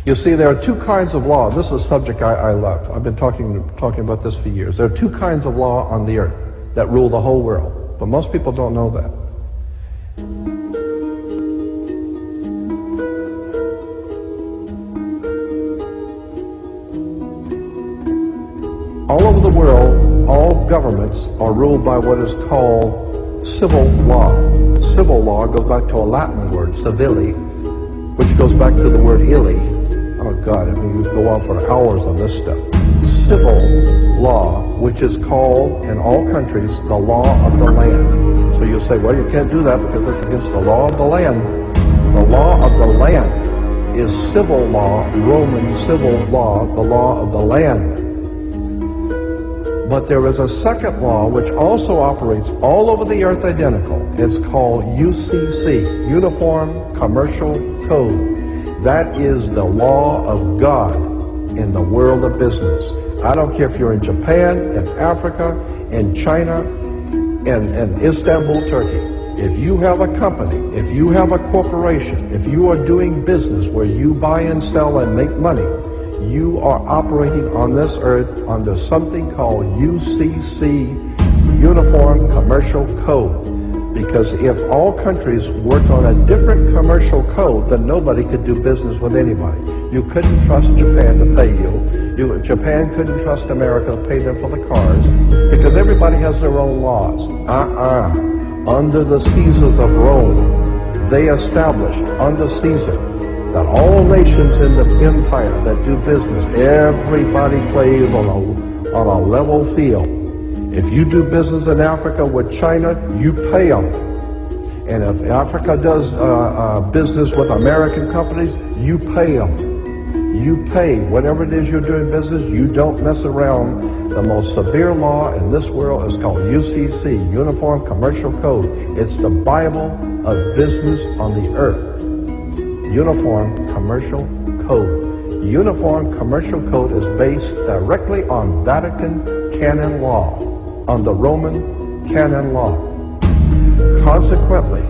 You see, there are two kinds of law. This is a subject I love. I've been talking about this for years. There are two kinds of law on the earth that rule the whole world, but most people don't know that. All over the world, all governments are ruled by what is called civil law. Civil law goes back to a Latin word, civili, which goes back to the word illy. Oh God, I mean, you go on for hours on this stuff. Civil law, which is called in all countries the law of the land. So you'll say, well, you can't do that because it's against the law of the land. The law of the land is civil law, Roman civil law, the law of the land. But there is a second law which also operates all over the earth identical. It's called UCC, Uniform Commercial Code. That is the law of God in the world of business. I don't care if you're in Japan, in Africa, in China, in Istanbul, Turkey. If you have a company, if you have a corporation, if you are doing business where you buy and sell and make money, you are operating on this earth under something called UCC, Uniform Commercial Code. Because if all countries worked on a different commercial code, then nobody could do business with anybody. You couldn't trust Japan to pay you. Japan couldn't trust America to pay them for the cars, because everybody has their own laws. Under the Caesars of Rome, they established under Caesar that all nations in the empire that do business, everybody plays on a level field. If you do business in Africa with China, you pay them. And if Africa does business with American companies, you pay them. You pay whatever it is you're doing business. You don't mess around. The most severe law in this world is called UCC, Uniform Commercial Code. It's the Bible of business on the earth. Uniform Commercial Code. Uniform Commercial Code is based directly on Vatican canon law, on the Roman canon law. Consequently,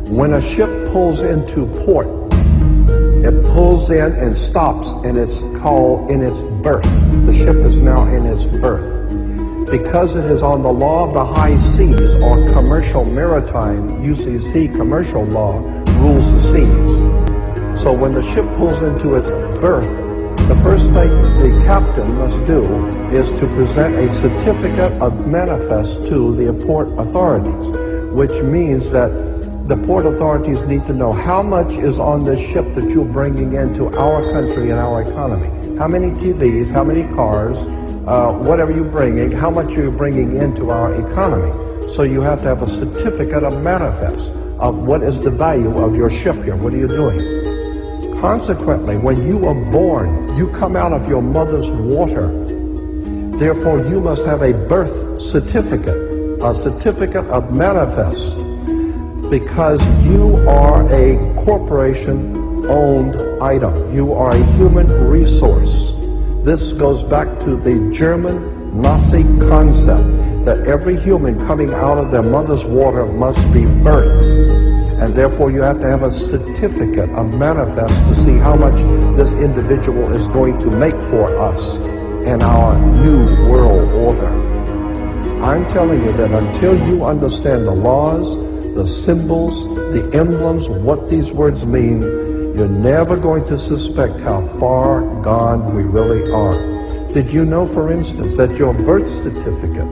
when a ship pulls into port, it pulls in and stops, and it's called in its berth. The ship is now in its berth. Because it is on the law of the high seas, or commercial maritime, UCC commercial law, rules the seas. So when the ship pulls into its berth, the first thing the captain must do is to present a certificate of manifest to the port authorities, which means that the port authorities need to know how much is on this ship that you're bringing into our country and our economy. How many TVs, how many cars, whatever you're bringing, how much you're bringing into our economy. So you have to have a certificate of manifest of what is the value of your ship here. What are you doing? Consequently, when you are born, you come out of your mother's water. Therefore, you must have a birth certificate, a certificate of manifest, because you are a corporation-owned item. You are a human resource. This goes back to the German Nazi concept that every human coming out of their mother's water must be birthed. And therefore you have to have a certificate, a manifest, to see how much this individual is going to make for us in our new world order. I'm telling you that until you understand the laws, the symbols, the emblems, what these words mean, you're never going to suspect how far gone we really are. Did you know, for instance, that your birth certificate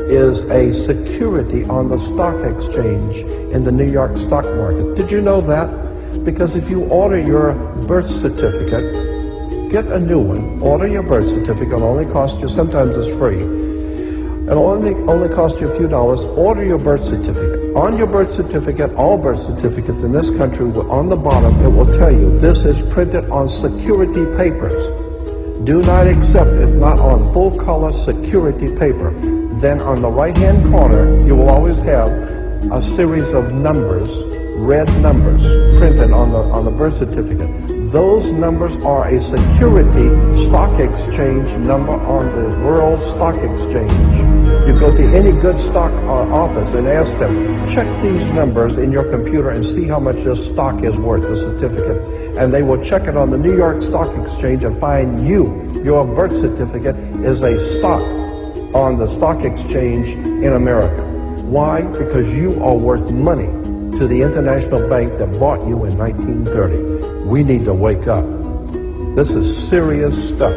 is a security on the stock exchange in the New York stock market? Did you know that? Because if you order your birth certificate, get a new one, order your birth certificate, it'll only cost you, sometimes it's free, it'll only cost you a few dollars. Order your birth certificate. On your birth certificate, all birth certificates in this country, on the bottom, it will tell you this is printed on security papers. Do not accept it not on full color security paper. Then on the right-hand corner, you will always have a series of numbers, red numbers, printed on the birth certificate. Those numbers are a security stock exchange number on the World Stock Exchange. You go to any good stock office and ask them, check these numbers in your computer and see how much this stock is worth, the certificate. And they will check it on the New York Stock Exchange and find your birth certificate is a stock on the stock exchange in America. Why? Because you are worth money to the international bank that bought you in 1930. We need to wake up. This is serious stuff.